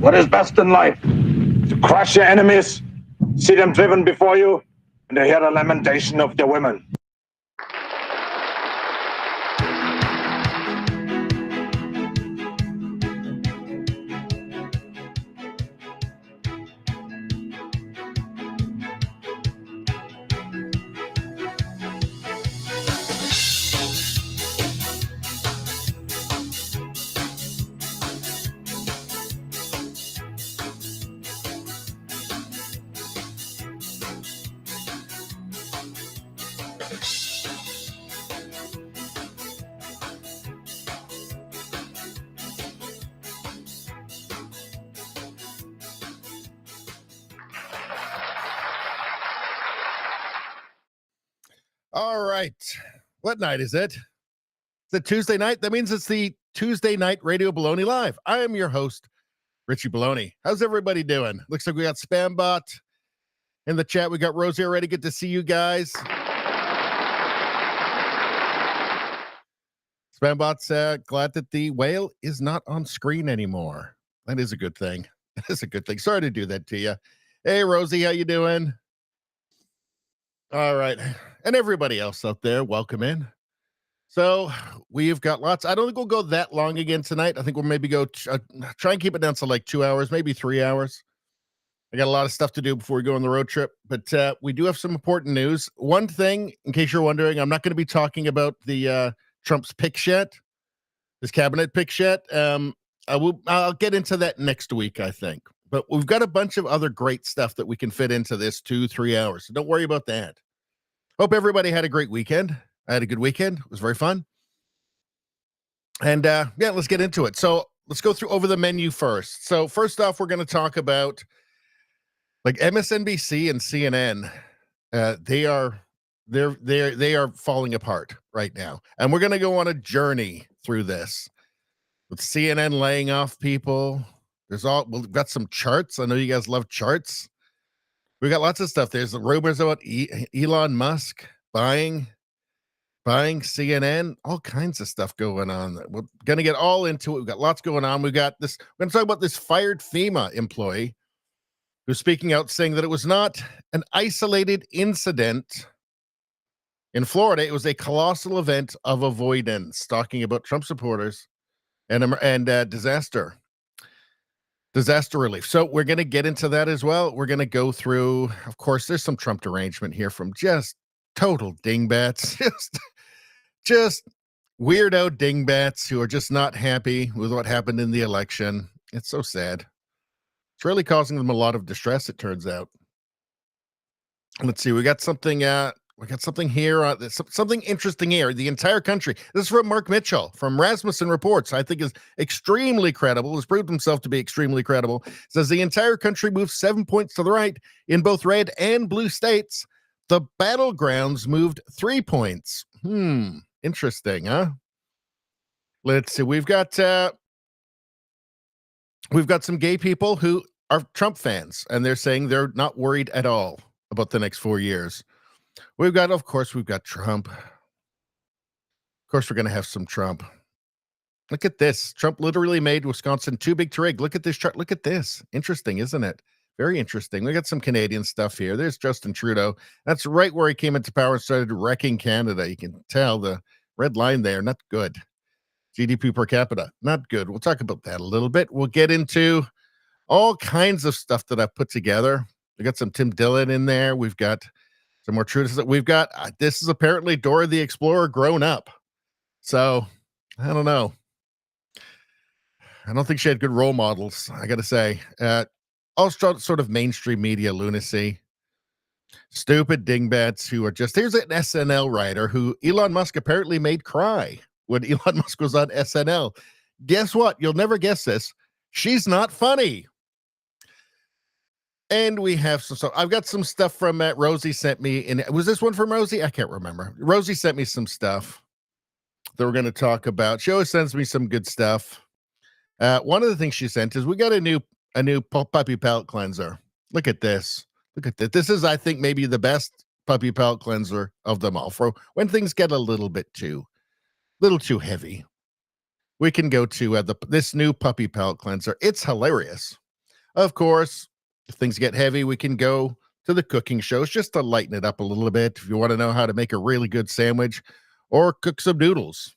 What is best in life? To crush your enemies, see them driven before you, and to hear the lamentation of their women. All right. What night is it? Is it Tuesday night? That means it's the Tuesday night Radio Baloney Live. I am your host, Richie Baloney. How's everybody doing? Looks like we got Spambot in the chat. We got Rosie already. Good to see you guys. Spambot's glad that the whale is not on screen anymore. That is a good thing. That is a good thing. Sorry to do that to you. Hey, Rosie, how you doing? All right. And everybody else out there, welcome in. So we've got lots. I don't think we'll go that long again tonight. I think we'll maybe go try and keep it down to like 2 hours, maybe 3 hours. I got a lot of stuff to do before we go on the road trip, but we do have some important news. One thing, in case you're wondering, I'm not going to be talking about the Trump's picks yet, his cabinet picks yet. I'll get into that next week, I think. But we've got a bunch of other great stuff that we can fit into this 2-3 hours. So don't worry about that. Hope everybody had a great weekend. I had a good weekend. It was very fun. And yeah, let's get into it. So let's go through over the menu first. So first off, we're going to talk about like MSNBC and CNN. They are falling apart right now. And we're going to go on a journey through this with CNN laying off people. We've got some charts. I know you guys love charts. We got lots of stuff. There's the rumors about Elon Musk buying CNN, all kinds of stuff going on. We're going to get all into it. We've got lots going on. We're going to talk about this fired FEMA employee who's speaking out saying that it was not an isolated incident in Florida. It was a colossal event of avoidance, talking about Trump supporters and disaster relief. So we're going to get into that as well. We're going to go through, of course, there's some Trump derangement here from just total dingbats, just weirdo dingbats who are just not happy with what happened in the election. It's so sad. It's really causing them a lot of distress, it turns out. Let's see. We got something here. Something interesting here. The entire country. This is from Mark Mitchell from Rasmussen Reports. I think is extremely credible. Has proved himself to be extremely credible. Says the entire country moved 7 points to the right in both red and blue states. The battlegrounds moved 3 points. Interesting, huh? Let's see. We've got some gay people who are Trump fans, and they're saying they're not worried at all about the next 4 years. Of course, we've got Trump. Of course, we're going to have some Trump. Look at this. Trump literally made Wisconsin too big to rig. Look at this chart. Look at this. Interesting, isn't it? Very interesting. We got some Canadian stuff here. There's Justin Trudeau. That's right where he came into power and started wrecking Canada. You can tell the red line there. Not good. GDP per capita. Not good. We'll talk about that a little bit. We'll get into all kinds of stuff that I've put together. We got some Tim Dillon in there. We've got some more truths. We've got, this is apparently Dora the Explorer grown up. So, I don't know. I don't think she had good role models, I got to say. Also sort of mainstream media lunacy. Stupid dingbats who are just, here's an SNL writer who Elon Musk apparently made cry when Elon Musk was on SNL. Guess what? You'll never guess this. She's not funny. And we have some stuff. I've got some stuff from Rosie sent me. And was this one from Rosie? I can't remember. Rosie sent me some stuff that we're going to talk about. She always sends me some good stuff. One of the things she sent is we got a new puppy palate cleanser. Look at this. Look at this. This is, I think, maybe the best puppy palate cleanser of them all. For when things get a little too heavy, we can go to this new puppy palate cleanser. It's hilarious. Of course, if things get heavy, we can go to the cooking shows just to lighten it up a little bit. If you want to know how to make a really good sandwich or cook some noodles,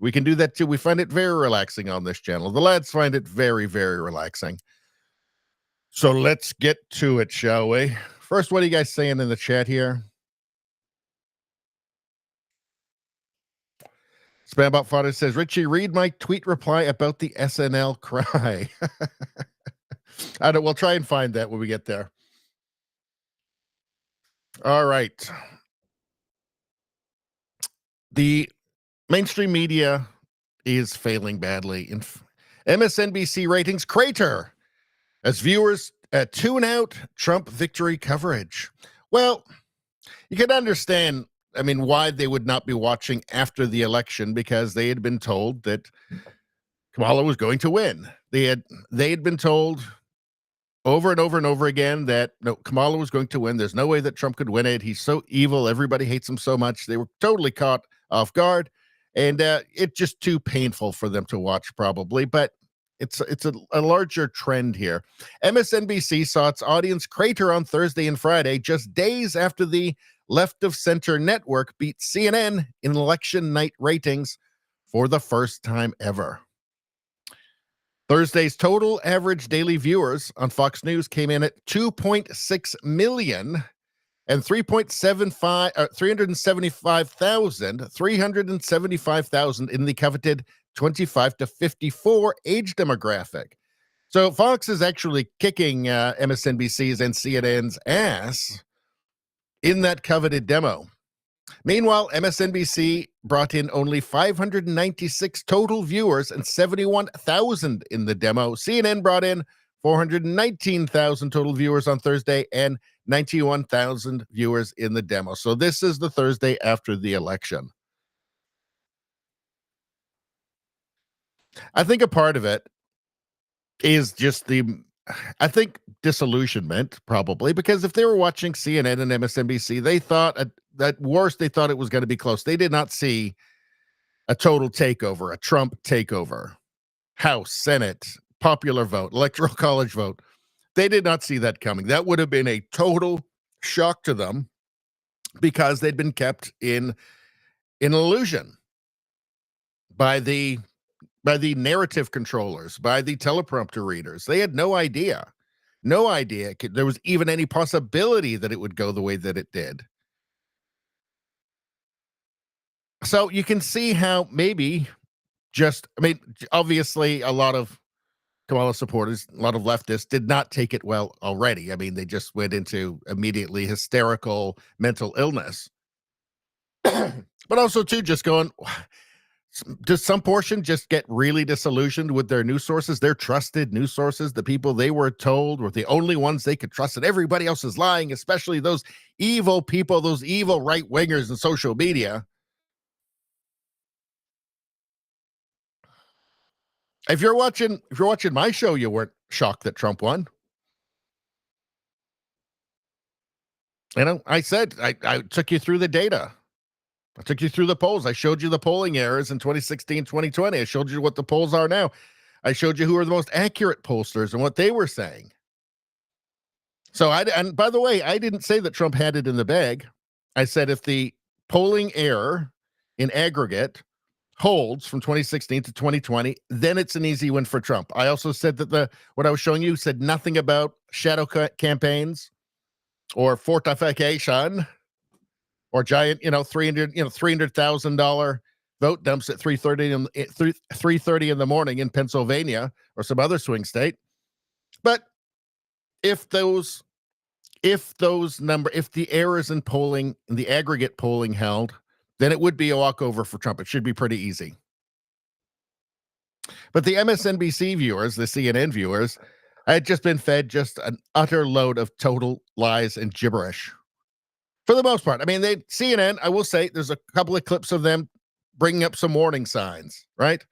we can do that too. We find it very relaxing on this channel. The lads find it very, very relaxing. So let's get to it, shall we? First, what are you guys saying in the chat here? Spambot Father says, Richie, read my tweet reply about the SNL cry. We'll try and find that when we get there. All right. The mainstream media is failing badly. MSNBC ratings crater as viewers tune out Trump victory coverage. Well, you can understand, why they would not be watching after the election, because they had been told that Kamala was going to win. They had been told over and over and over again that no, Kamala was going to win. There's no way that Trump could win it. He's so evil. Everybody hates him so much. They were totally caught off guard, and it's just too painful for them to watch, probably. But it's a larger trend here. MSNBC saw its audience crater on Thursday and Friday, just days after the left-of-center network beat CNN in election night ratings for the first time ever. Thursday's total average daily viewers on Fox News came in at 2.6 million and 375,000 in the coveted 25 to 54 age demographic. So Fox is actually kicking MSNBC's and CNN's ass in that coveted demo. Meanwhile, MSNBC brought in only 596 total viewers and 71,000 in the demo. CNN brought in 419,000 total viewers on Thursday and 91,000 viewers in the demo. So this is the Thursday after the election. I think a part of it is just disillusionment, probably, because if they were watching CNN and MSNBC, they thought at worst, they thought it was going to be close. They did not see a total takeover, a Trump takeover, House, Senate, popular vote, electoral college vote. They did not see that coming. That would have been a total shock to them, because they'd been kept in illusion by the narrative controllers, by the teleprompter readers. They had no idea there was even any possibility that it would go the way that it did. So you can see how maybe obviously a lot of Kamala supporters, a lot of leftists did not take it well already. They just went into immediately hysterical mental illness. But also too, just going, does some portion just get really disillusioned with their news sources, their trusted news sources, the people they were told were the only ones they could trust, and everybody else is lying, especially those evil people, those evil right-wingers in social media? If you're watching my show, you weren't shocked that Trump won. I said I took you through the data. I took you through the polls. I showed you the polling errors in 2016, 2020. I showed you what the polls are now. I showed you who are the most accurate pollsters and what they were saying. So and by the way, I didn't say that Trump had it in the bag. I said if the polling error in aggregate holds from 2016 to 2020, then it's an easy win for Trump. I also said that what I was showing you said nothing about shadow campaigns or fortification or giant, $300,000 vote dumps at 3:30 in the morning in Pennsylvania or some other swing state. But if the errors in polling, in the aggregate polling held, then it would be a walkover for Trump. It should be pretty easy. But the MSNBC viewers, the CNN viewers, had just been fed just an utter load of total lies and gibberish. For the most part. CNN, I will say, there's a couple of clips of them bringing up some warning signs, right?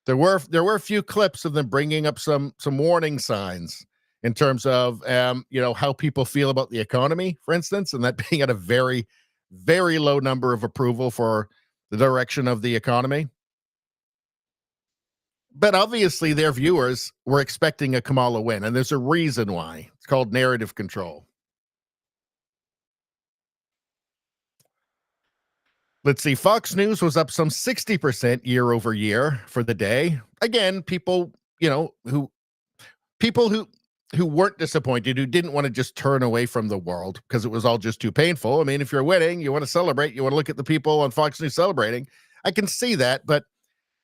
There were a few clips of them bringing up some warning signs in terms of, how people feel about the economy, for instance, and that being at a very, very low number of approval for the direction of the economy. But obviously their viewers were expecting a Kamala win, and there's a reason why. It's called narrative control. Let's see. Fox News was up some 60% year over year for the day. Again, people, who weren't disappointed, who didn't want to just turn away from the world because it was all just too painful. I mean, if you're winning, you want to celebrate, you want to look at the people on Fox News celebrating. I can see that, but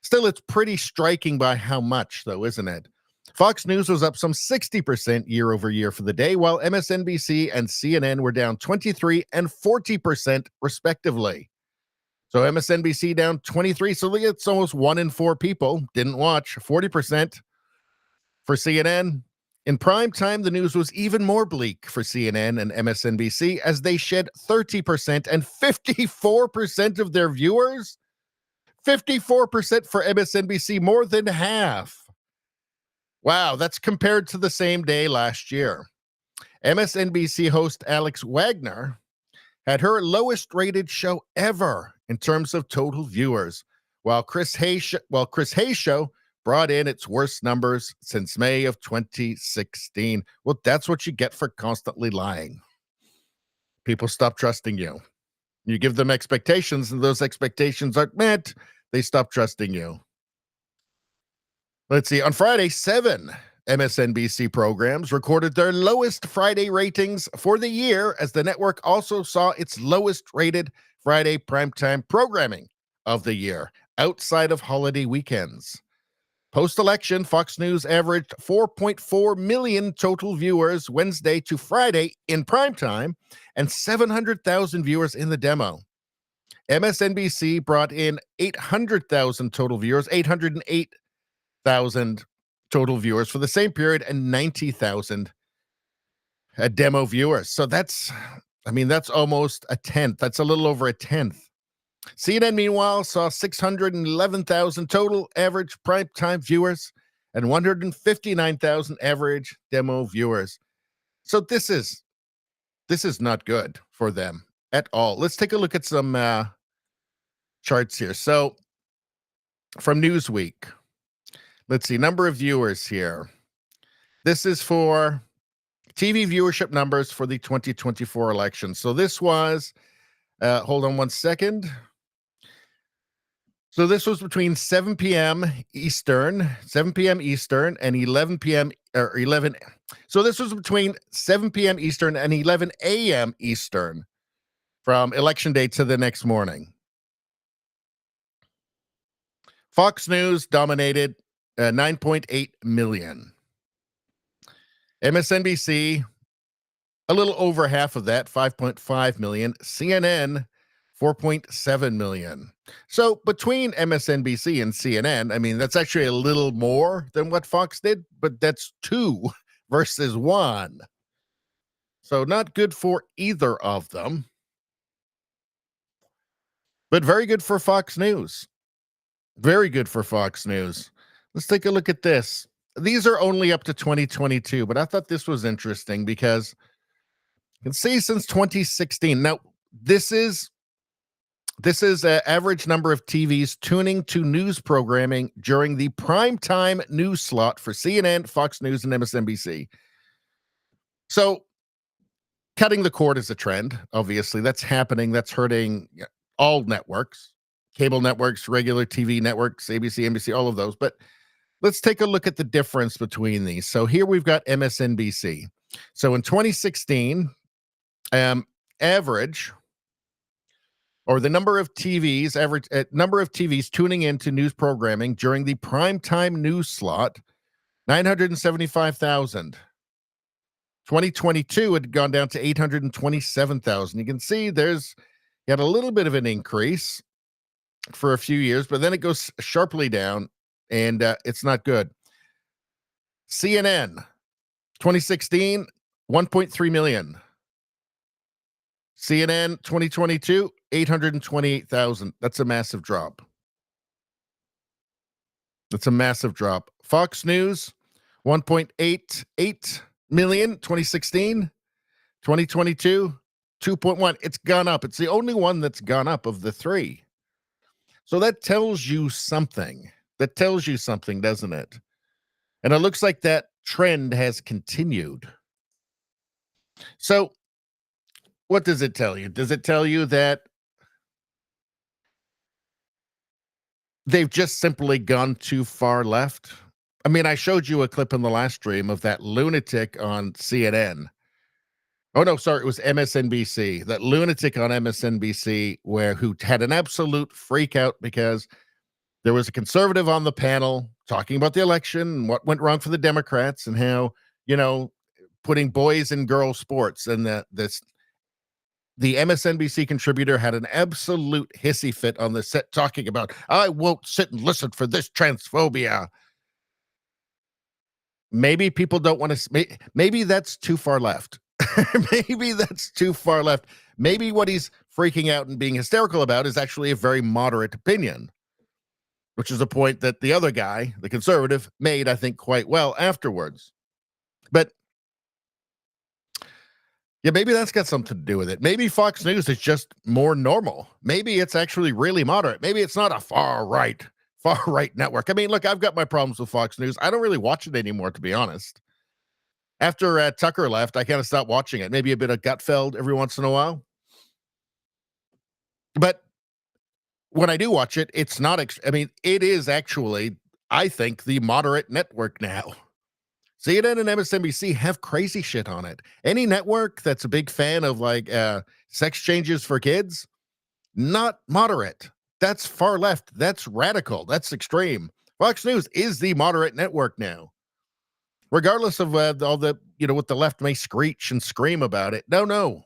still, it's pretty striking by how much, though, isn't it? Fox News was up some 60% year over year for the day, while MSNBC and CNN were down 23 and 40% respectively. So MSNBC down 23. So it's almost 1 in 4 people didn't watch. 40% for CNN. In prime time, the news was even more bleak for CNN and MSNBC as they shed 30% and 54% of their viewers. 54% for MSNBC, more than half. Wow, that's compared to the same day last year. MSNBC host Alex Wagner had her lowest rated show ever in terms of total viewers, while Chris Hayes' show brought in its worst numbers since May of 2016. Well, that's what you get for constantly lying. People stop trusting you. You give them expectations, and those expectations aren't met. They stop trusting you. Let's see. On Friday, 7 MSNBC programs recorded their lowest Friday ratings for the year, as the network also saw its lowest rated Friday primetime programming of the year, outside of holiday weekends. Post-election, Fox News averaged 4.4 million total viewers Wednesday to Friday in primetime and 700,000 viewers in the demo. MSNBC brought in 800,000 total viewers, 808,000 total viewers for the same period, and 90,000 demo viewers. So that's almost a tenth. That's a little over a tenth. CNN, meanwhile, saw 611,000 total average primetime viewers and 159,000 average demo viewers. So this is not good for them at all. Let's take a look at some charts here. So from Newsweek, let's see, number of viewers here. This is for TV viewership numbers for the 2024 election. So this was, hold on one second. So this was between 7 p.m. Eastern and 11 p.m. or 11. So this was between 7 p.m. Eastern and 11 a.m. Eastern from election day to the next morning. Fox News dominated 9.8 million. MSNBC, a little over half of that, 5.5 million. CNN, 4.7 million. So between MSNBC and CNN, I mean, that's actually a little more than what Fox did, but that's 2 versus 1. So not good for either of them, but very good for Fox News. Very good for Fox News. Let's take a look at this. These are only up to 2022, but I thought this was interesting because you can see since 2016. Now, this is an average number of TVs tuning to news programming during the primetime news slot for CNN, Fox News, and MSNBC. So cutting the cord is a trend. Obviously, that's happening. That's hurting all networks, cable networks, regular TV networks, ABC, NBC, all of those. But let's take a look at the difference between these. So here we've got MSNBC. So in 2016, average, or the number of TVs, number of TVs tuning into news programming during the primetime news slot, 975,000. 2022 had gone down to 827,000. You can see you had a little bit of an increase for a few years, but then it goes sharply down, and it's not good. CNN, 2016, 1.3 million. CNN 2022, 828,000. That's a massive drop. That's a massive drop. Fox News, 1.88 million, 2016. 2022, 2.1. It's gone up. It's the only one that's gone up of the 3. So that tells you something. That tells you something, doesn't it? And it looks like that trend has continued. So, what does it tell you? Does it tell you that they've just simply gone too far left? I mean, I showed you a clip in the last stream of that lunatic on CNN. Oh no, sorry, it was MSNBC. That lunatic on MSNBC who had an absolute freak out because there was a conservative on the panel talking about the election and what went wrong for the Democrats and how, putting boys in girls sports, and the MSNBC contributor had an absolute hissy fit on the set talking about, I won't sit and listen for this transphobia. Maybe people don't want to, maybe that's too far left. Maybe that's too far left. Maybe what he's freaking out and being hysterical about is actually a very moderate opinion, which is a point that the other guy, the conservative, made, I think, quite well afterwards. But yeah, maybe that's got something to do with it. Maybe Fox News is just more normal. Maybe it's actually really moderate. Maybe it's not a far right network. I mean, look, I've got my problems with Fox News. I don't really watch it anymore, to be honest. After Tucker left, I kind of stopped watching it. Maybe a bit of Gutfeld every once in a while. But when I do watch it, it's not, it is actually, I think, the moderate network now. CNN and MSNBC have crazy shit on it. Any network that's a big fan of sex changes for kids, not moderate. That's far left. That's radical. That's extreme. Fox News is the moderate network now. Regardless of all the, what the left may screech and scream about it. No.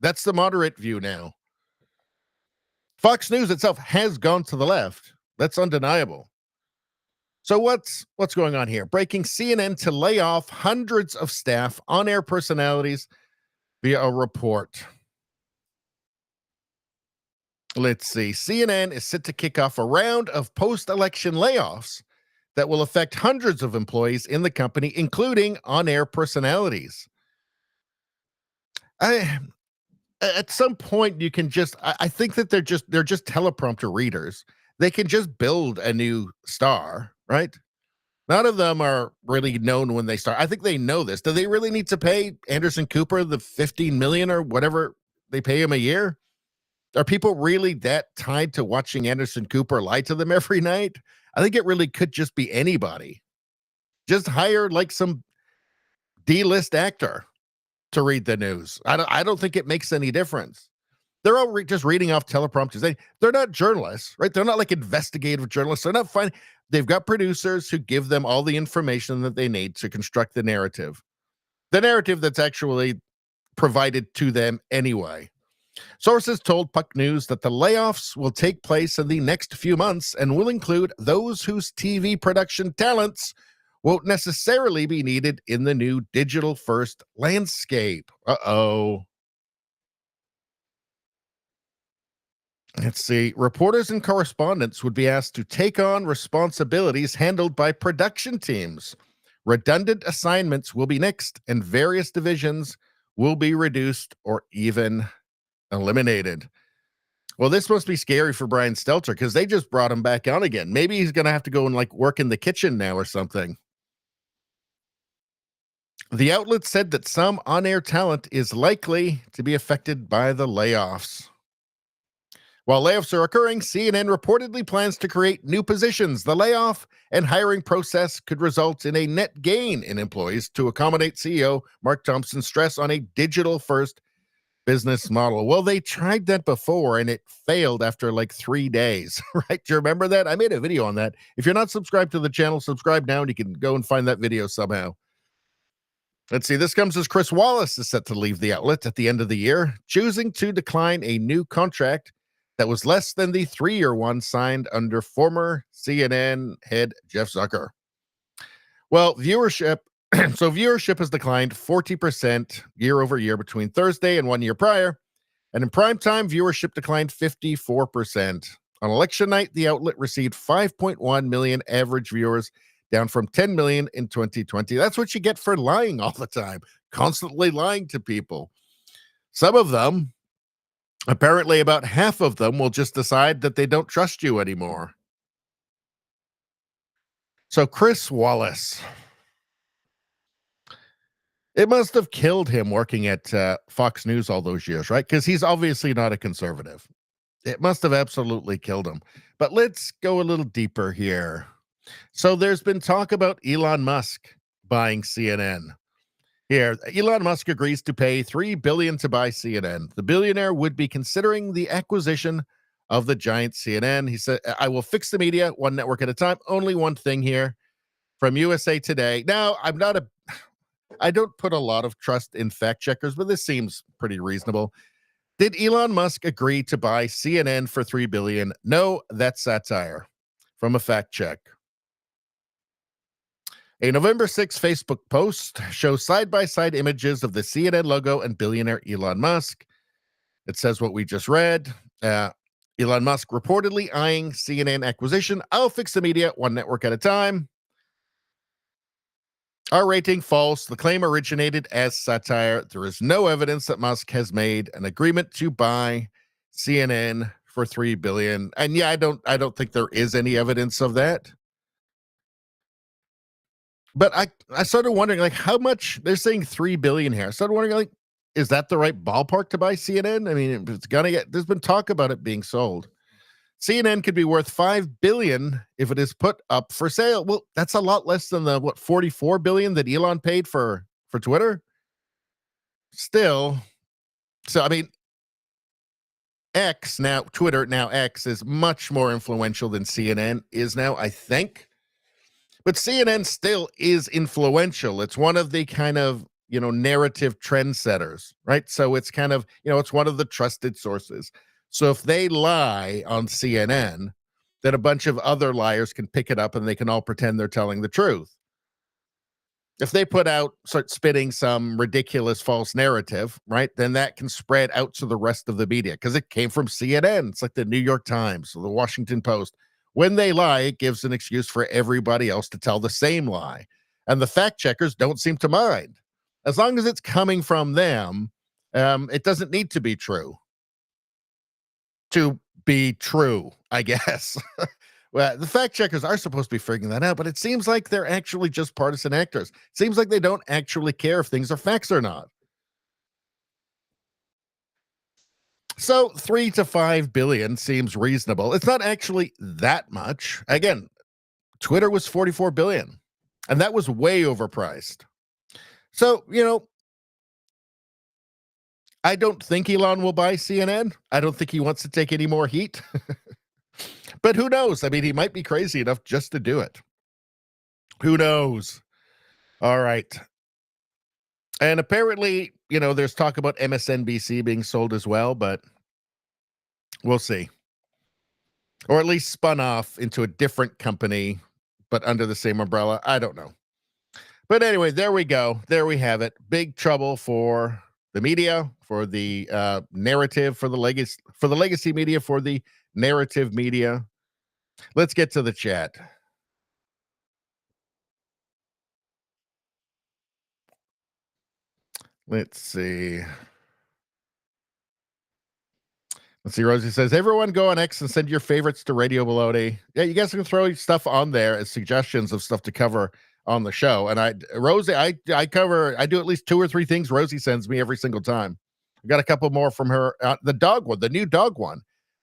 That's the moderate view now. Fox News itself has gone to the left. That's undeniable. So what's going on here? Breaking: CNN to lay off hundreds of staff, on-air personalities via a report. Let's see. CNN is set to kick off a round of post-election layoffs that will affect hundreds of employees in the company, including on-air personalities. At some point, you can just, I think that they're just teleprompter readers. They can just build a new star, right? None of them are really known when they start. I think they know this. Do they really need to pay Anderson Cooper the $15 million or whatever they pay him a year? Are people really that tied to watching Anderson Cooper lie to them every night? I think it really could just be anybody. Just hire some D-list actor to read the news. I don't think it makes any difference. They're all just reading off teleprompters. They're not journalists, right? They're not like investigative journalists. They're not fine. They've got producers who give them all the information that they need to construct the narrative. The narrative that's actually provided to them anyway. Sources told Puck News that the layoffs will take place in the next few months and will include those whose TV production talents won't necessarily be needed in the new digital-first landscape. Uh-oh. Let's see. Reporters and correspondents would be asked to take on responsibilities handled by production teams. Redundant assignments will be nixed, and various divisions will be reduced or even eliminated. Well, this must be scary for Brian Stelter because they just brought him back on again. Maybe he's going to have to go and work in the kitchen now or something. The outlet said that some on-air talent is likely to be affected by the layoffs. While layoffs are occurring, CNN reportedly plans to create new positions. The layoff and hiring process could result in a net gain in employees to accommodate CEO Mark Thompson's stress on a digital-first business model. Well, they tried that before and it failed after 3 days, right? Do you remember that? I made a video on that. If you're not subscribed to the channel, subscribe now and you can go and find that video somehow. Let's see. This comes as Chris Wallace is set to leave the outlet at the end of the year, choosing to decline a new contract that was less than the 3-year one signed under former CNN head Jeff Zucker. Well, viewership has declined 40% year over year between Thursday and 1 year prior. And in primetime, viewership declined 54%. On election night, the outlet received 5.1 million average viewers, down from 10 million in 2020. That's what you get for lying all the time, constantly lying to people. Some of them, apparently about half of them, will just decide that they don't trust you anymore. So Chris Wallace, it must have killed him working at Fox News all those years, right? Because he's obviously not a conservative. It must have absolutely killed him. But let's go a little deeper here. So there's been talk about Elon Musk buying CNN. Here, Elon Musk agrees to pay $3 billion to buy CNN. The billionaire would be considering the acquisition of the giant CNN. He said, I will fix the media one network at a time. Only one thing here from USA Today. Now, I don't put a lot of trust in fact checkers, but this seems pretty reasonable. Did Elon Musk agree to buy CNN for $3 billion? No, that's satire from a fact check. A November 6 Facebook post shows side-by-side images of the CNN logo and billionaire Elon Musk. It says what we just read. Elon Musk reportedly eyeing CNN acquisition. I'll fix the media one network at a time. Our rating false. The claim originated as satire. There is no evidence that Musk has made an agreement to buy CNN for $3 billion. And yeah, I don't think there is any evidence of that. But I started wondering, like, how much they're saying $3 billion here. I started wondering, like, is that the right ballpark to buy CNN? I mean, it's gonna get. There's been talk about it being sold. CNN could be worth $5 billion if it is put up for sale. Well, that's a lot less than the $44 billion that Elon paid for Twitter. Still, so I mean, Twitter now X is much more influential than CNN is now, I think. But CNN still is influential. It's one of the kind of, narrative trendsetters, right? So it's kind of, it's one of the trusted sources. So if they lie on CNN, then a bunch of other liars can pick it up and they can all pretend they're telling the truth. If they start spitting some ridiculous false narrative, right, then that can spread out to the rest of the media because it came from CNN. It's like the New York Times or the Washington Post. When they lie, it gives an excuse for everybody else to tell the same lie. And the fact checkers don't seem to mind. As long as it's coming from them, it doesn't need to be true. To be true, I guess. Well, the fact checkers are supposed to be figuring that out, but it seems like they're actually just partisan actors. It seems like they don't actually care if things are facts or not. So 3 to 5 billion seems reasonable. It's not actually that much. Again, Twitter was 44 billion, and that was way overpriced. So, I don't think Elon will buy CNN. I don't think he wants to take any more heat. But who knows? I mean, he might be crazy enough just to do it. Who knows? All right. And apparently, there's talk about MSNBC being sold as well, but we'll see. Or at least spun off into a different company, but under the same umbrella. I don't know. But anyway, there we go. There we have it. Big trouble for the media, for the narrative, for the legacy media, for the narrative media. Let's get to the chat. Let's see. Rosie says, everyone go on X and send your favorites to Radio Baloney. Yeah, you guys can throw stuff on there as suggestions of stuff to cover on the show. And Rosie, I do at least 2 or 3 things Rosie sends me every single time. I got a couple more from her. The dog one, the new dog one,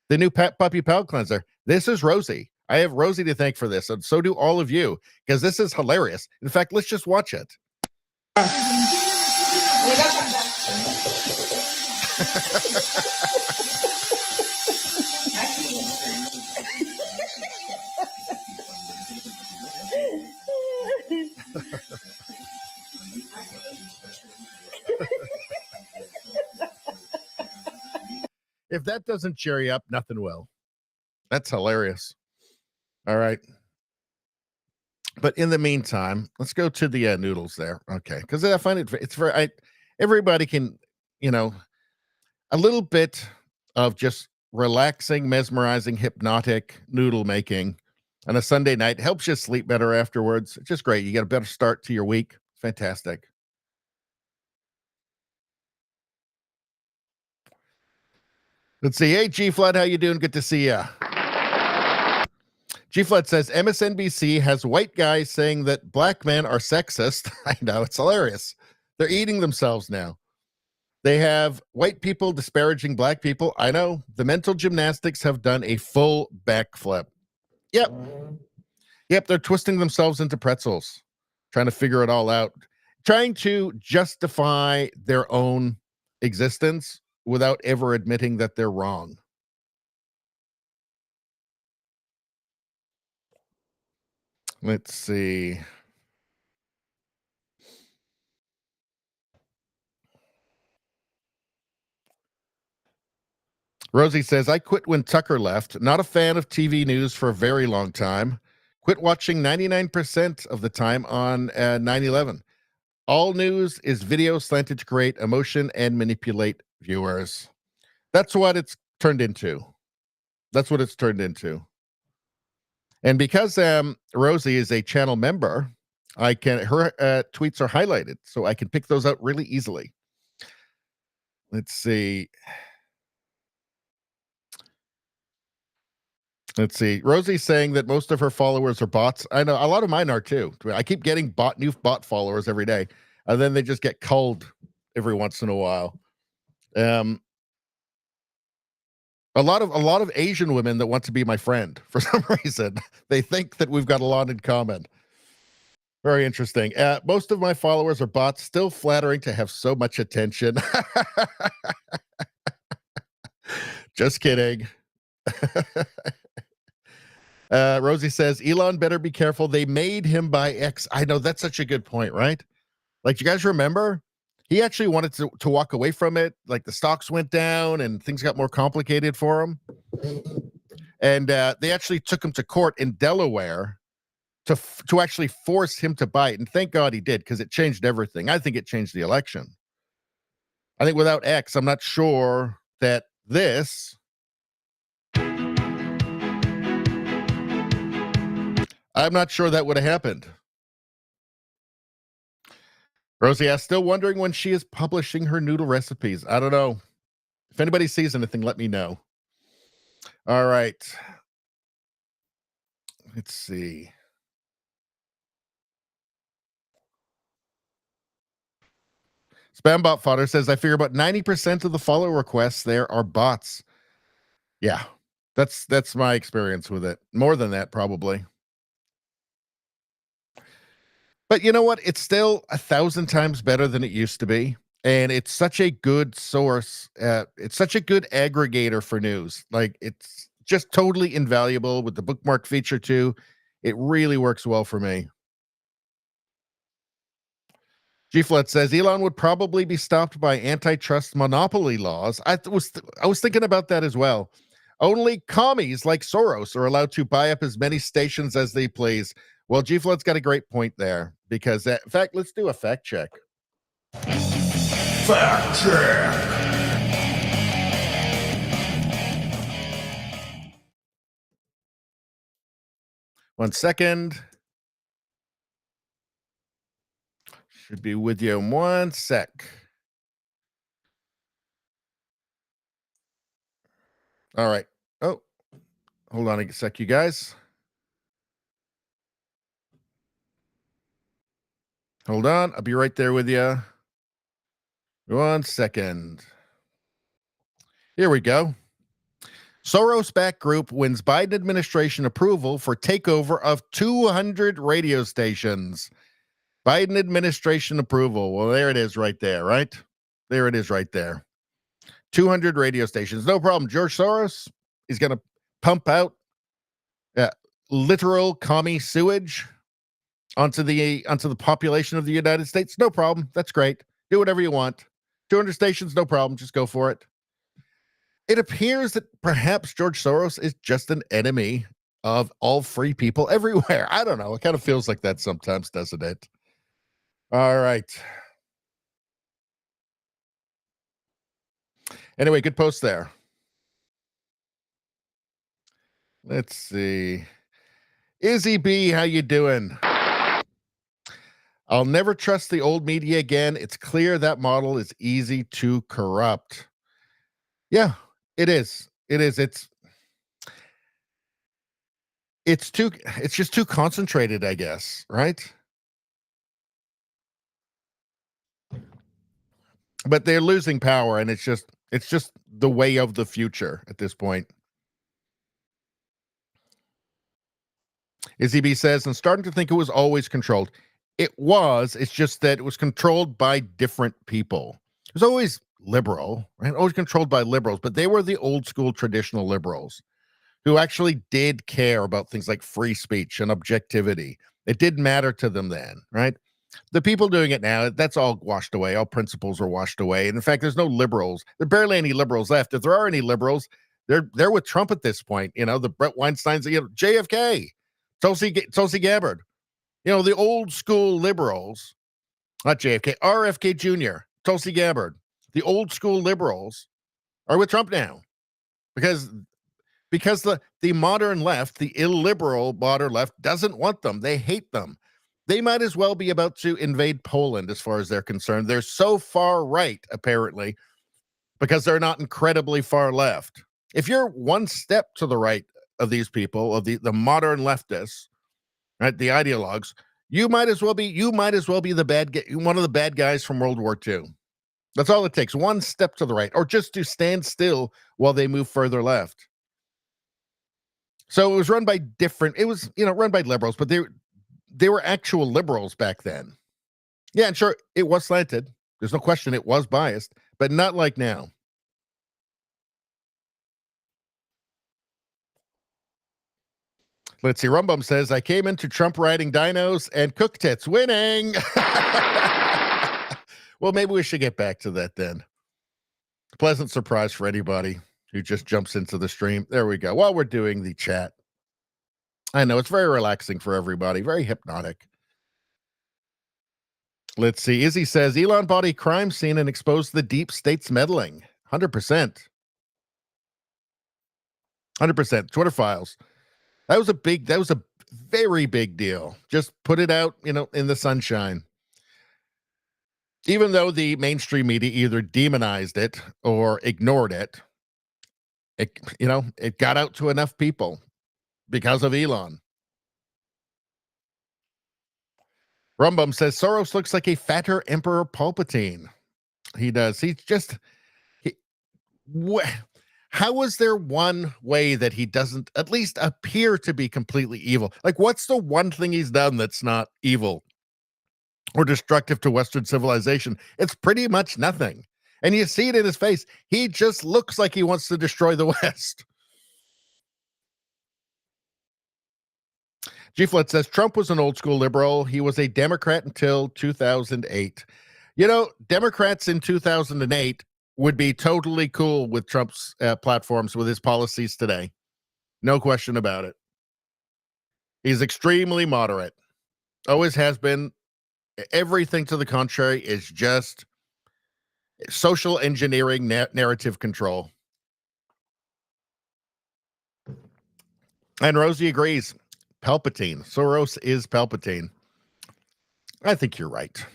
the new pet puppy palate cleanser. This is Rosie. I have Rosie to thank for this, and so do all of you, because this is hilarious. In fact, let's just watch it. If that doesn't cheer you up, nothing will. That's hilarious. All right. But in the meantime, let's go to the noodles there. Okay. Because I find it's very, everybody can, a little bit of just relaxing, mesmerizing, hypnotic noodle making on a Sunday night helps you sleep better afterwards. It's just great. You get a better start to your week. Fantastic. Let's see. Hey, G Flood, how you doing? Good to see you. G-Flat says MSNBC has white guys saying that black men are sexist. I know, it's hilarious. They're eating themselves now. They have white people disparaging black people. I know. The mental gymnastics have done a full backflip. Yep. Yep, they're twisting themselves into pretzels, trying to figure it all out, trying to justify their own existence without ever admitting that they're wrong. Let's see. Rosie says, I quit when Tucker left. Not a fan of TV news for a very long time. Quit watching 99% of the time on 9/11. All news is video slanted to create emotion and manipulate viewers. That's what it's turned into. That's what it's turned into. And because Rosie is a channel member, her tweets are highlighted, so I can pick those out really easily. Let's see. Rosie's saying that most of her followers are bots. I know a lot of mine are too. I keep getting new bot followers every day, and then they just get culled every once in a while. A lot of Asian women that want to be my friend for some reason. They think that we've got a lot in common. Very interesting. Most of my followers are bots. Still flattering to have so much attention. Just kidding. Rosie says, Elon better be careful. They made him buy X. I know, that's such a good point, right? Like, you guys remember? He actually wanted to walk away from it. Like, the stocks went down and things got more complicated for him. And they actually took him to court in Delaware to actually force him to buy it. And thank God he did, because it changed everything. I think it changed the election. I think without X, I'm not sure that this... I'm not sure that would have happened. Rosie asks, still wondering when she is publishing her noodle recipes. I don't know. If anybody sees anything, let me know. All right. Let's see. Spambot Fodder says, I figure about 90% of the follow requests there are bots. Yeah, that's my experience with it. More than that, probably. But you know what? It's still 1,000 times better than it used to be. And it's such a good source. It's such a good aggregator for news. Like, it's just totally invaluable with the bookmark feature too. It really works well for me. G-Flat says Elon would probably be stopped by antitrust monopoly laws. I was thinking about that as well. Only commies like Soros are allowed to buy up as many stations as they please. Well, G-Flat's got a great point there, because in fact, let's do a fact check. Fact check. One second. Should be with you in 1 sec. All right. Oh, hold on a sec, you guys. Hold on. I'll be right there with you. 1 second. Here we go. Soros-backed group wins Biden administration approval for takeover of 200 radio stations. Biden administration approval. Well, there it is right there, right? There it is right there. 200 radio stations. No problem. George Soros is going to pump out literal commie sewage onto the population of the United States. No problem. That's great. Do whatever you want. 200 stations, no problem. Just go for it. It appears that perhaps George Soros is just an enemy of all free people everywhere. I don't know. It kind of feels like that sometimes, doesn't it? All right. Anyway, good post there. Let's see. Izzy B, how you doing? I'll never trust the old media again. It's clear that model is easy to corrupt. Yeah, it is. It is. it's just too concentrated, I guess, right? But they're losing power, and it's just the way of the future at this point. Izzy B says, I'm starting to think it was always controlled. It was. It's just that it was controlled by different people. It was always liberal, right? Always controlled by liberals, but they were the old school traditional liberals who actually did care about things like free speech and objectivity. It did matter to them then, right? The people doing it now, that's all washed away. All principles are washed away. And in fact, there's no liberals. There are barely any liberals left. If there are any liberals, they're with Trump at this point. You know, the Brett Weinsteins, JFK, Tulsi Gabbard. You know, the old school liberals, not JFK, RFK Jr., Tulsi Gabbard. The old school liberals are with Trump now because the modern left, the illiberal modern left, doesn't want them. They hate them. They might as well be about to invade Poland as far as they're concerned. They're so far right, apparently, because they're not incredibly far left. If you're one step to the right of these people, of the modern leftists, right, the ideologues, you might as well be the one of the bad guys from World War II. That's all it takes. One step to the right, or just to stand still while they move further left. So it was run by run by liberals, but they were actual liberals back then. Yeah, and sure, it was slanted. There's no question it was biased, but not like now. Let's see. Rumbum says, I came into Trump riding dinos and cook tits winning. Well, maybe we should get back to that then. Pleasant surprise for anybody who just jumps into the stream. There we go. While we're doing the chat. I know it's very relaxing for everybody, very hypnotic. Let's see. Izzy says, Elon bought a crime scene and exposed the deep state's meddling. 100%. 100%. Twitter files. That was a very big deal. Just put it out, in the sunshine. Even though the mainstream media either demonized it or ignored it, it got out to enough people because of Elon. Rumbum says Soros looks like a fatter Emperor Palpatine. He does. How is there one way that he doesn't at least appear to be completely evil? Like, what's the one thing he's done that's not evil or destructive to Western civilization? It's pretty much nothing. And you see it in his face. He just looks like he wants to destroy the West. G-Flet says Trump was an old school liberal. He was a Democrat until 2008. Democrats in 2008 would be totally cool with Trump's platforms, with his policies today. No question about it. He's extremely moderate. Always has been. Everything to the contrary is just social engineering, narrative control. And Rosie agrees. Palpatine. Soros is Palpatine. I think you're right.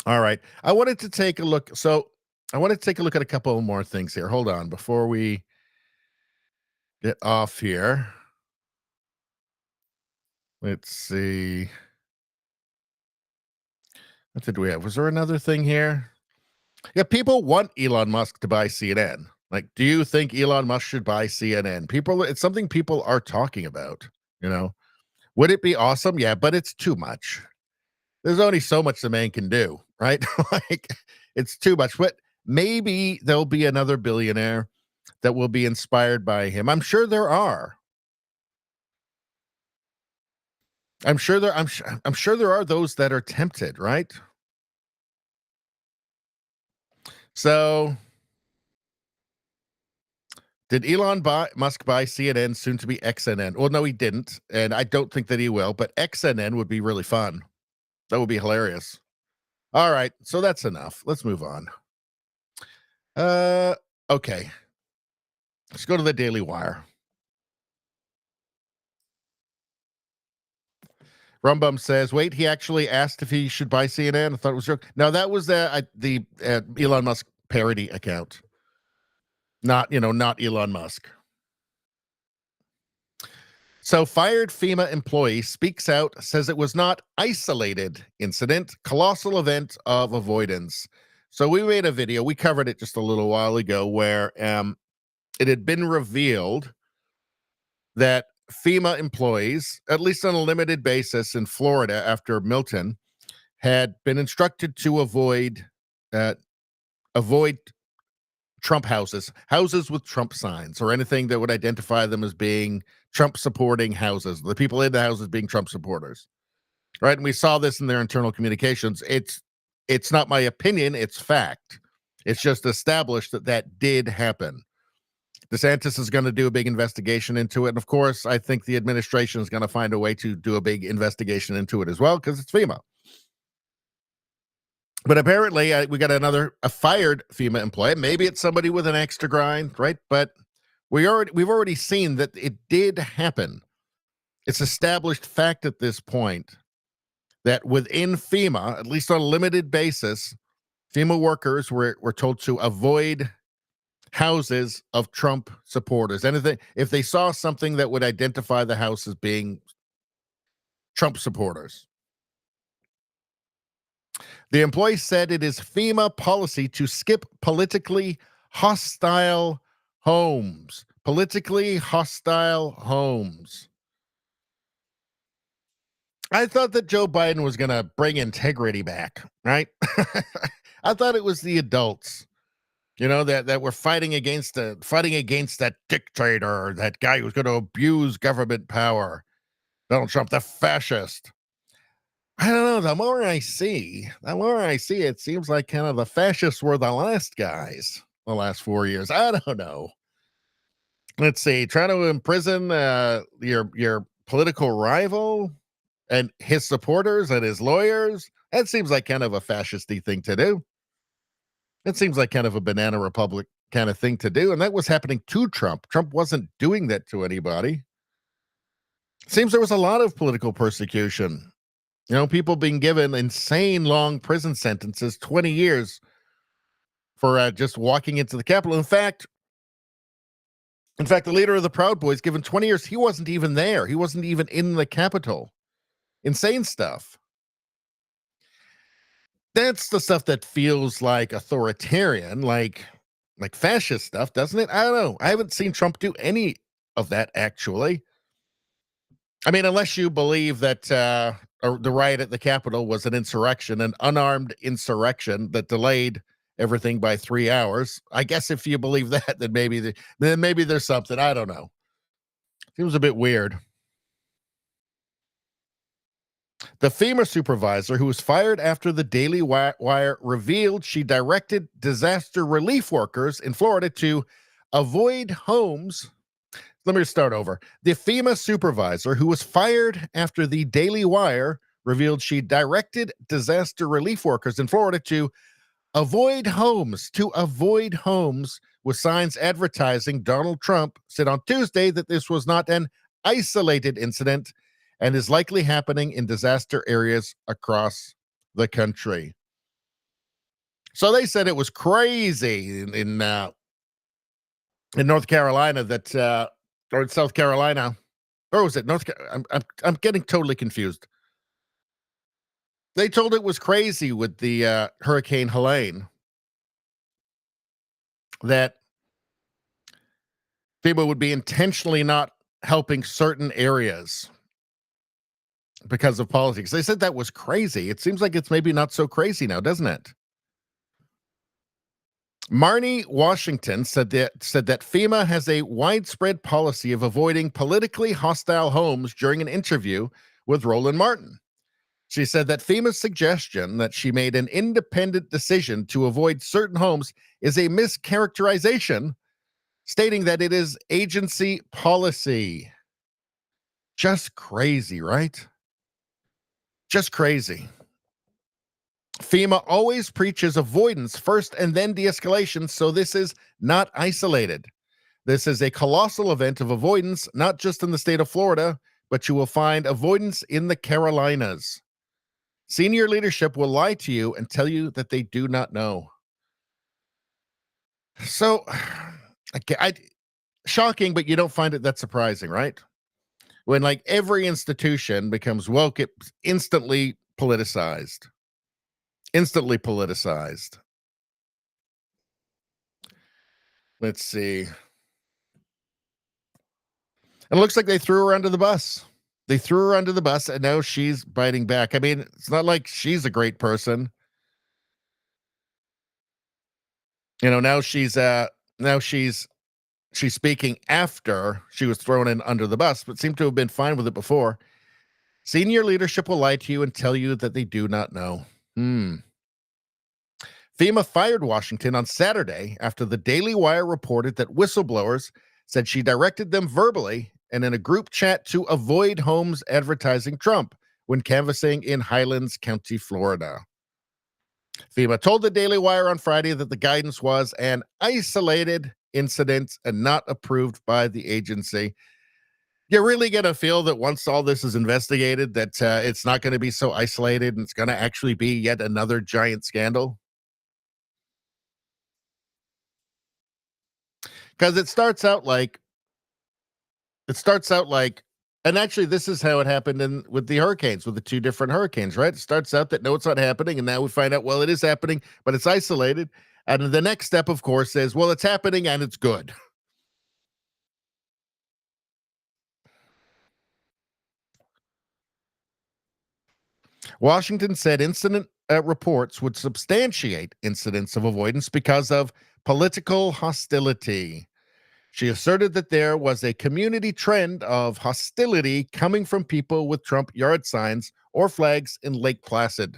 All right. I wanted to take a look. At a couple more things here. Hold on before we get off here. Let's see. What did we have? Was there another thing here? Yeah, people want Elon Musk to buy CNN. Like, do you think Elon Musk should buy CNN? It's something people are talking about, Would it be awesome? Yeah, but it's too much. There's only so much the man can do, right? Like, it's too much. But maybe there'll be another billionaire that will be inspired by him. I'm sure there are. I'm sure there are those that are tempted, right? So, did Elon Musk buy CNN, soon to be XNN? Well, no, he didn't, and I don't think that he will. But XNN would be really fun. That would be hilarious. All right, so that's enough. Let's move on. Okay. Let's go to the Daily Wire. Rumbum says, wait, he actually asked if he should buy CNN. I thought it was a joke. No, that was the Elon Musk parody account. Not Elon Musk. So fired FEMA employee speaks out, says it was not isolated incident, colossal event of avoidance. So we made a video, we covered it just a little while ago, where it had been revealed that FEMA employees, at least on a limited basis in Florida after Milton, had been instructed to avoid Trump houses with Trump signs, or anything that would identify them as being Trump supporting houses, the people in the houses being Trump supporters. Right. And we saw this in their internal communications. It's not my opinion, it's fact. It's just established that that did happen. DeSantis is going to do a big investigation into it. And of course, I think the administration is going to find a way to do a big investigation into it as well, because it's FEMA. But apparently, we got a fired FEMA employee. Maybe it's somebody with an extra grind, right? But we've already seen that it did happen. It's established fact at this point that within FEMA, at least on a limited basis, FEMA workers were told to avoid houses of Trump supporters. Anything, if they saw something that would identify the house as being Trump supporters. The employee said it is FEMA policy to skip politically hostile homes. Politically hostile homes. I thought that Joe Biden was going to bring integrity back, right? I thought it was the adults, that were fighting against that dictator, that guy who's going to abuse government power, Donald Trump, the fascist. I don't know. The more I see, it seems like kind of the fascists were the last guys the last 4 years. I don't know. Let's see. Trying to imprison your political rival and his supporters and his lawyers. That seems like kind of a fascisty thing to do. It seems like kind of a banana republic kind of thing to do. And that was happening to Trump. Trump wasn't doing that to anybody. Seems there was a lot of political persecution. People being given insane long prison sentences, 20 years for just walking into the Capitol. In fact, the leader of the Proud Boys given 20 years. He wasn't even there. He wasn't even in the Capitol. Insane stuff. That's the stuff that feels like authoritarian, like fascist stuff, doesn't it? I don't know. I haven't seen Trump do any of that, actually. I mean, unless you believe that the riot at the Capitol was an insurrection, an unarmed insurrection that delayed everything by 3 hours. I guess if you believe that, then maybe there's something. I don't know. Seems a bit weird. The FEMA supervisor, who was fired after the Daily Wire revealed she directed disaster relief workers in Florida to avoid homes. Let me start over. The FEMA supervisor, who was fired after the Daily Wire revealed she directed disaster relief workers in Florida to avoid homes with signs advertising Donald Trump, said on Tuesday that this was not an isolated incident and is likely happening in disaster areas across the country. So they said it was crazy in North Carolina or in South Carolina, or was it North Carolina? I'm getting totally confused. They told it was crazy with the Hurricane Helene that FEMA would be intentionally not helping certain areas because of politics. They said that was crazy. It seems like it's maybe not so crazy now, doesn't it? Marnie Washington said that FEMA has a widespread policy of avoiding politically hostile homes during an interview with Roland Martin. She said that FEMA's suggestion that she made an independent decision to avoid certain homes is a mischaracterization, stating that it is agency policy. Just crazy, right? Just crazy. FEMA always preaches avoidance first and then de-escalation, so this is not isolated. This is a colossal event of avoidance, not just in the state of Florida, but you will find avoidance in the Carolinas. Senior leadership will lie to you and tell you that they do not know. So, shocking, but you don't find it that surprising, right? When like every institution becomes woke, it's instantly politicized. Instantly politicized. Let's see. And it looks like they threw her under the bus. They threw her under the bus, and now she's biting back. I mean, it's not like she's a great person. Now she's speaking after she was thrown in under the bus, but seemed to have been fine with it before. Senior leadership will lie to you and tell you that they do not know. FEMA fired Washington on Saturday after the Daily Wire reported that whistleblowers said she directed them verbally and in a group chat to avoid homes advertising Trump when canvassing in Highlands County, Florida. FEMA told the Daily Wire on Friday that the guidance was an isolated incident and not approved by the agency. You're really going to feel that once all this is investigated, that it's not going to be so isolated and it's going to actually be yet another giant scandal? Because it starts out like, and actually this is how it happened with the hurricanes, with the two different hurricanes, right? It starts out that no, it's not happening. And now we find out, well, it is happening, but it's isolated. And the next step, of course, is, well, it's happening and it's good. Washington said incident reports would substantiate incidents of avoidance because of political hostility. She asserted that there was a community trend of hostility coming from people with Trump yard signs or flags in Lake Placid.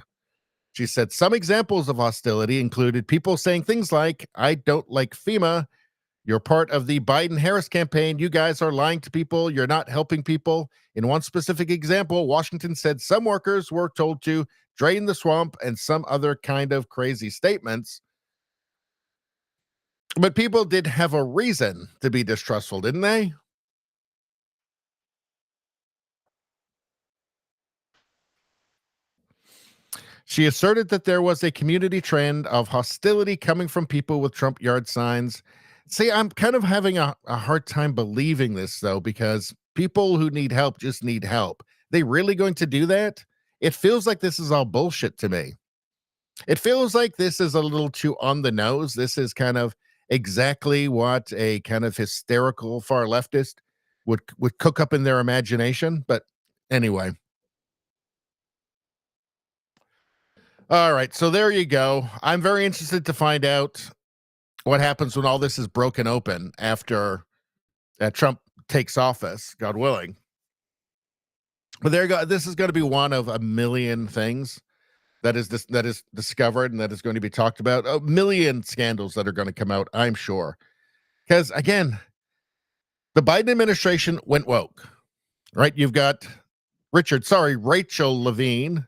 She said some examples of hostility included people saying things like, "I don't like FEMA. You're part of the Biden-Harris campaign. You guys are lying to people. You're not helping people." In one specific example, Washington said some workers were told to drain the swamp and some other kind of crazy statements. But people did have a reason to be distrustful, didn't they? She asserted that there was a community trend of hostility coming from people with Trump yard signs. See, I'm kind of having a hard time believing this, though, because people who need help just need help. They really going to do that? It feels like this is all bullshit to me. It feels like this is a little too on the nose. This is kind of exactly what a kind of hysterical far leftist would cook up in their imagination. But anyway. All right, so there you go. I'm very interested to find out what happens when all this is broken open after Trump takes office, God willing. But there you go. This is going to be one of a million things that is discovered and that is going to be talked about. A million scandals that are going to come out, I'm sure. Because again, the Biden administration went woke, right? You've got Rachel Levine,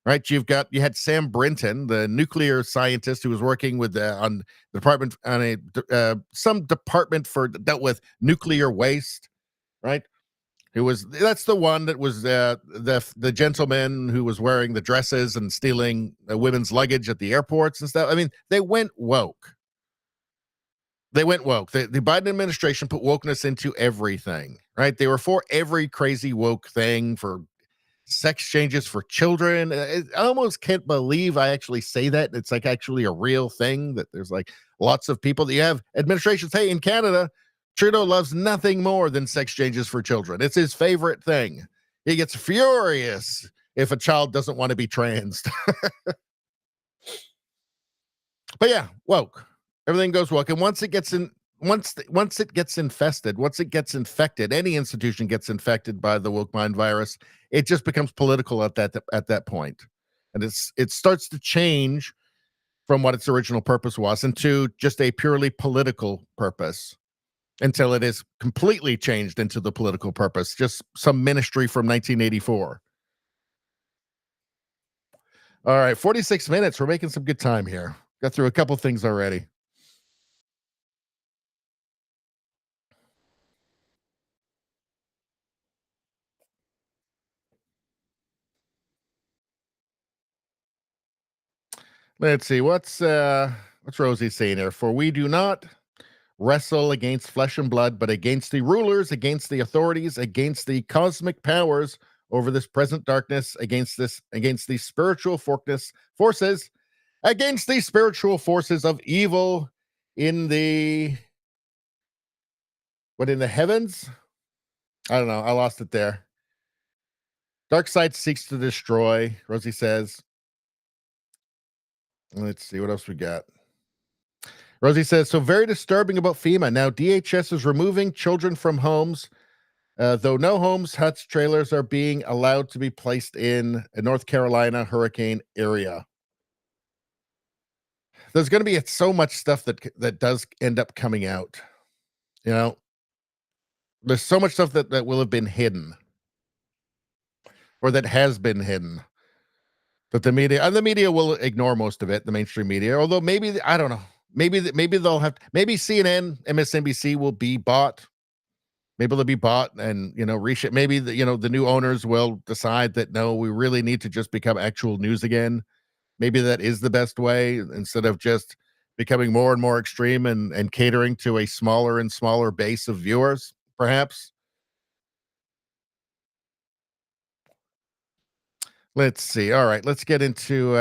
right? You had Sam Brinton, the nuclear scientist who was working with on the department on some department for dealt with nuclear waste, right? That's the one that was the gentleman who was wearing the dresses and stealing women's luggage at the airports and stuff. I mean, they went woke. The Biden administration put wokeness into everything, right? They were for every crazy woke thing, for sex changes for children. I almost can't believe I actually say that. It's like actually a real thing, that there's like lots of people that you have administrations. Hey, in Canada, Trudeau loves nothing more than sex changes for children. It's his favorite thing. He gets furious if a child doesn't want to be trans. But yeah, woke. Everything goes woke. And once it gets infected, any institution gets infected by the woke mind virus, it just becomes political at that point. And it starts to change from what its original purpose was into just a purely political purpose, until it is completely changed into the political purpose, just some ministry from 1984. All right, 46 minutes. We're making some good time here. Got through a couple things already. Let's see, what's Rosie saying here? For we do not wrestle against flesh and blood, but against the rulers, against the authorities, against the cosmic powers over this present darkness, against the spiritual forces, against the spiritual forces of evil in the heavens? I don't know. I lost it there. Dark side seeks to destroy, Rosie says. Let's see what else we got. Rosie says, so very disturbing about FEMA. Now DHS is removing children from homes, though no homes, huts, trailers are being allowed to be placed in a North Carolina hurricane area. There's going to be so much stuff that does end up coming out. You know, there's so much stuff that will have been hidden, or that has been hidden, that the media will ignore most of it, the mainstream media. Although maybe, I don't know, maybe they'll have, maybe CNN, MSNBC will be bought. Maybe they'll be bought and, reshape. Maybe the new owners will decide that, no, we really need to just become actual news again. Maybe that is the best way, instead of just becoming more and more extreme and catering to a smaller and smaller base of viewers, perhaps. Let's see. All right, let's get into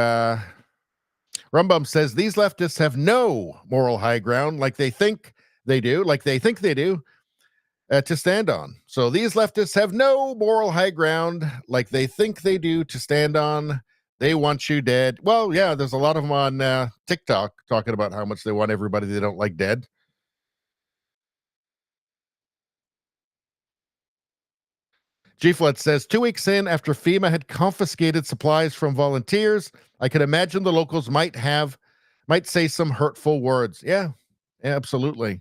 Rumbum says these leftists have no moral high ground like they think they do, to stand on. So these leftists have no moral high ground like they think they do to stand on. They want you dead. Well, yeah, there's a lot of them on TikTok talking about how much they want everybody they don't like dead. G-Flood says, 2 weeks in, after FEMA had confiscated supplies from volunteers, I could imagine the locals might say some hurtful words. Yeah, absolutely.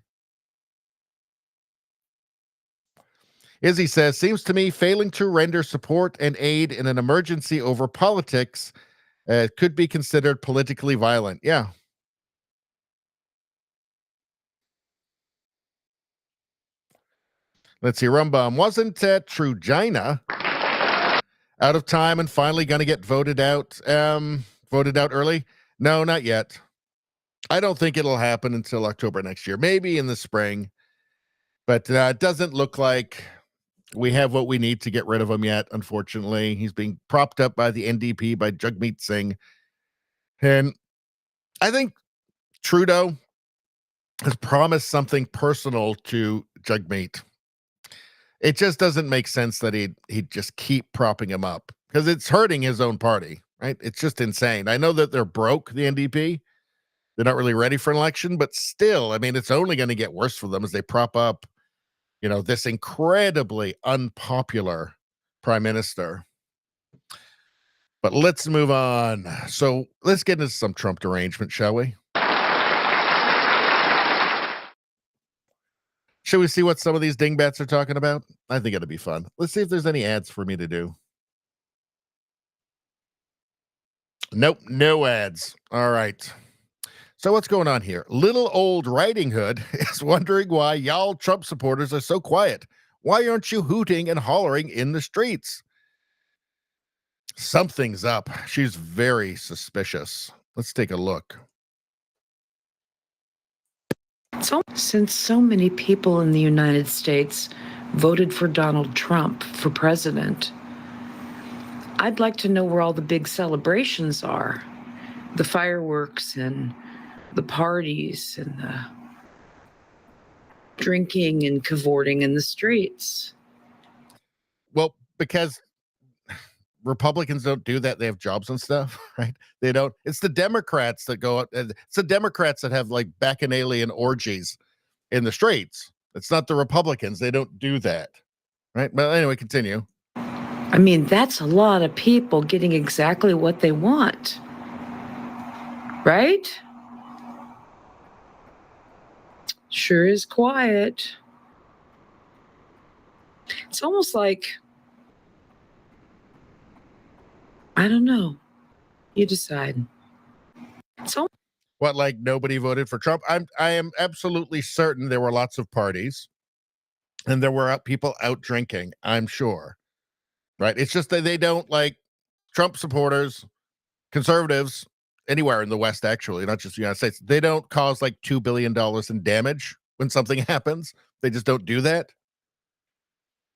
Izzy says, seems to me failing to render support and aid in an emergency over politics could be considered politically violent. Yeah. Let's see. Rumbum, wasn't Trugina out of time and finally going to get voted out early? No, not yet. I don't think it'll happen until October next year, maybe in the spring. But it doesn't look like we have what we need to get rid of him yet, unfortunately. He's being propped up by the NDP, by Jagmeet Singh. And I think Trudeau has promised something personal to Jagmeet. It just doesn't make sense that he'd just keep propping him up, because it's hurting his own party, right? It's just insane. I know that they're broke, the NDP. They're not really ready for an election, but still, I mean, it's only going to get worse for them as they prop up this incredibly unpopular prime minister. But let's move on. So let's get into some Trump derangement, shall we? Should we see what some of these dingbats are talking about? I think it'll be fun. Let's see if there's any ads for me to do. Nope, no ads. All right. So what's going on here? Little old Riding Hood is wondering why y'all Trump supporters are so quiet. Why aren't you hooting and hollering in the streets? Something's up. She's very suspicious. Let's take a look. Since so many people in the United States voted for Donald Trump for president, I'd like to know where all the big celebrations are. The fireworks and the parties and the drinking and cavorting in the streets. Well, because Republicans don't do that. They have jobs and stuff, right? They don't. It's the Democrats that go out. It's the Democrats that have like bacchanalian orgies in the streets. It's not the Republicans. They don't do that, right? But anyway, continue. I mean, that's a lot of people getting exactly what they want, right? Sure is quiet. It's almost like, I don't know. You decide. What, like nobody voted for Trump? I am absolutely certain there were lots of parties and there were people out drinking, I'm sure. Right? It's just that they don't, like, Trump supporters, conservatives, anywhere in the West, actually, not just the United States, they don't cause like $2 billion in damage when something happens. They just don't do that.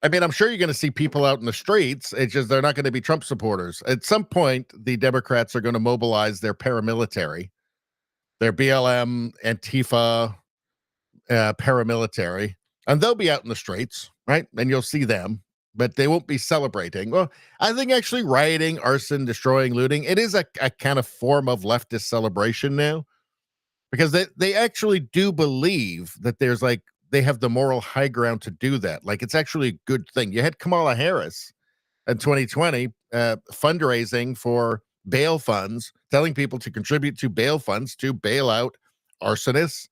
I mean, I'm sure you're going to see people out in the streets. It's just they're not going to be Trump supporters. At some point, the Democrats are going to mobilize their paramilitary, their BLM, Antifa, paramilitary, and they'll be out in the streets, right? And you'll see them, but they won't be celebrating. Well, I think actually rioting, arson, destroying, looting, it is a kind of form of leftist celebration now, because they actually do believe that there's like, they have the moral high ground to do that. Like, it's actually a good thing. You had Kamala Harris in 2020 fundraising for bail funds, telling people to contribute to bail funds to bail out arsonists,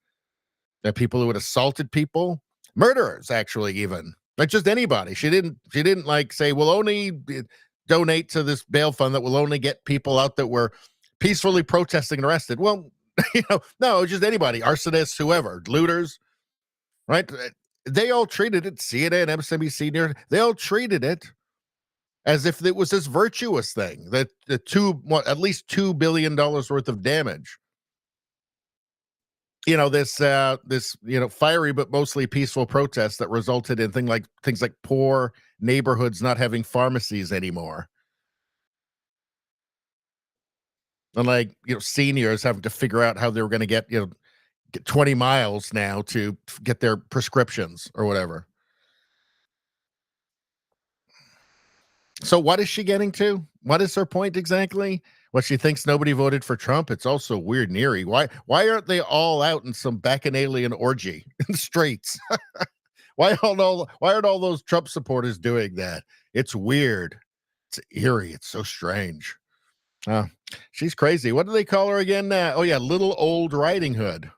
people who had assaulted people, murderers, actually, even not just anybody. She didn't like say, we'll only donate to this bail fund that will only get people out that were peacefully protesting and arrested. Well, no, just anybody, arsonists, whoever, looters. Right? They all treated it, CNN, MSNBC, they all treated it as if it was this virtuous thing, that at least $2 billion worth of damage. This fiery but mostly peaceful protest that resulted in things like poor neighborhoods not having pharmacies anymore. And seniors having to figure out how they were going to get 20 miles now to get their prescriptions or whatever. So what is she getting to? What is her point exactly? What, she thinks nobody voted for Trump? It's also weird and eerie. Why aren't they all out in some bacchanalian orgy in the streets? Why aren't all those Trump supporters doing that? It's weird. It's eerie. It's so strange. She's crazy. What do they call her again? Little Old Riding Hood.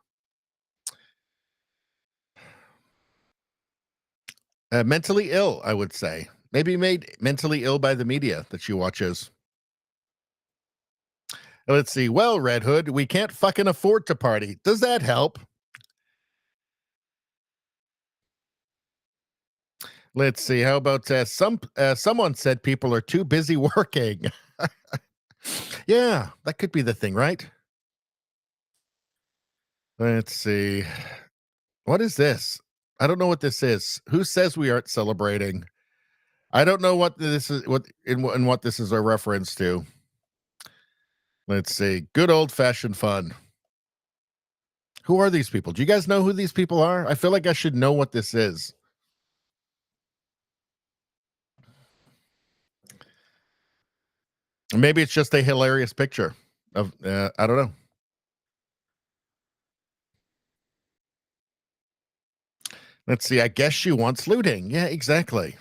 Mentally ill, I would say. Maybe made mentally ill by the media that she watches. Let's see. Well, Red Hood, we can't fucking afford to party. Does that help? Let's see. How about someone said people are too busy working. Yeah, that could be the thing, right? Let's see. What is this? I don't know what this is. Who says we aren't celebrating? I don't know what this is. What this is a reference to? Let's see. Good old-fashioned fun. Who are these people? Do you guys know who these people are? I feel like I should know what this is. Maybe it's just a hilarious picture of. I don't know. Let's see. I guess she wants looting. Yeah, exactly.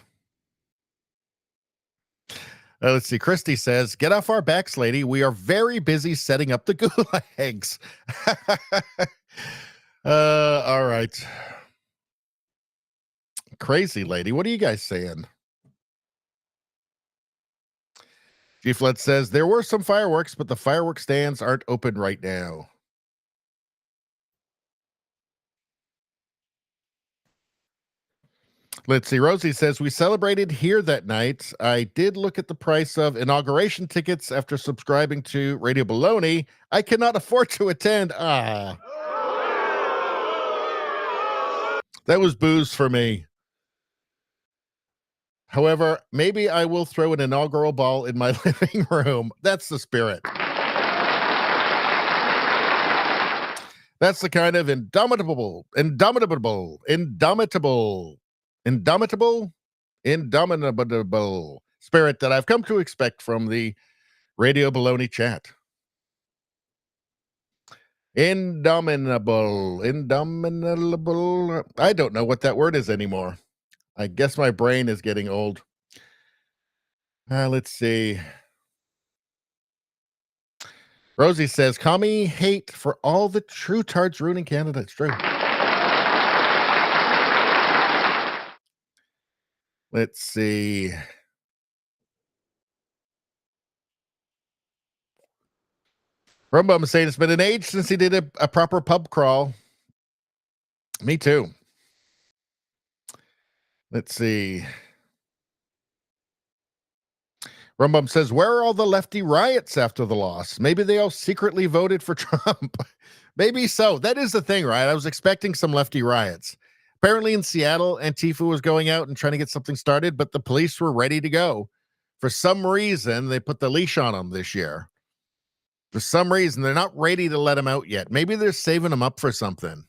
Let's see. Christy says, get off our backs, lady. We are very busy setting up the gulags. All right. Crazy lady. What are you guys saying? G Flood says, there were some fireworks, but the fireworks stands aren't open right now. Let's see. Rosie says, we celebrated here that night. I did look at the price of inauguration tickets after subscribing to Radio Baloney. I cannot afford to attend. That was booze for me. However, maybe I will throw an inaugural ball in my living room. That's the spirit. That's the kind of indomitable spirit that I've come to expect from the Radio Baloney chat. Indomitable. I don't know what that word is anymore. I guess my brain is getting old. Let's see. Rosie says, commie hate for all the true tards ruining Canada. It's true. Let's see. Rumbum is saying it's been an age since he did a proper pub crawl. Me too. Let's see. Rumbum says, where are all the lefty riots after the loss? Maybe they all secretly voted for Trump. Maybe so. That is the thing, right? I was expecting some lefty riots. Apparently in Seattle, Antifa was going out and trying to get something started, but the police were ready to go. For some reason, they put the leash on them this year. For some reason, they're not ready to let them out yet. Maybe they're saving them up for something.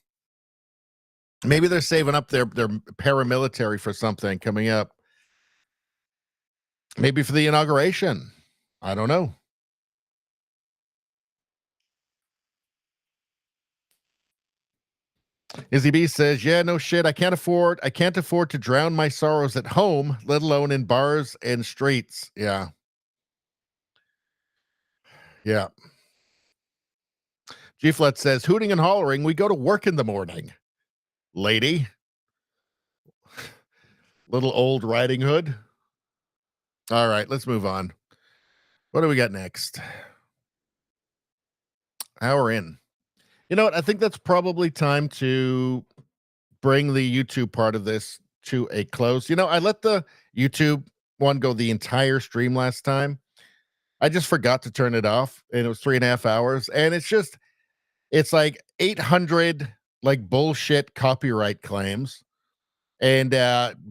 Maybe they're saving up their paramilitary for something coming up. Maybe for the inauguration. I don't know. Izzy B says, yeah, no shit. I can't afford to drown my sorrows at home, let alone in bars and streets. Yeah. Yeah. G-Flet says, hooting and hollering, we go to work in the morning. Lady. Little old Riding Hood. All right, let's move on. What do we got next? Hour in. You know what? I think that's probably time to bring the YouTube part of this to a close. You know, I let the YouTube one go the entire stream last time. I just forgot to turn it off, and it was 3.5 hours. And it's like 800 like bullshit copyright claims, and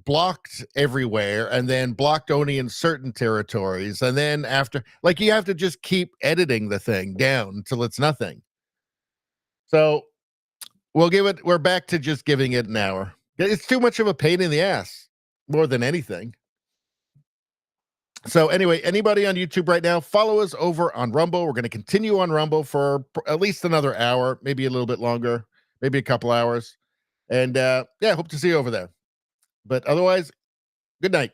blocked everywhere, and then blocked only in certain territories. And then after, like, you have to just keep editing the thing down until it's nothing. So we're back to just giving it an hour. It's too much of a pain in the ass, more than anything. So anyway, anybody on YouTube right now, follow us over on Rumble. We're going to continue on Rumble for at least another hour, maybe a little bit longer, maybe a couple hours. And yeah, hope to see you over there. But otherwise, good night.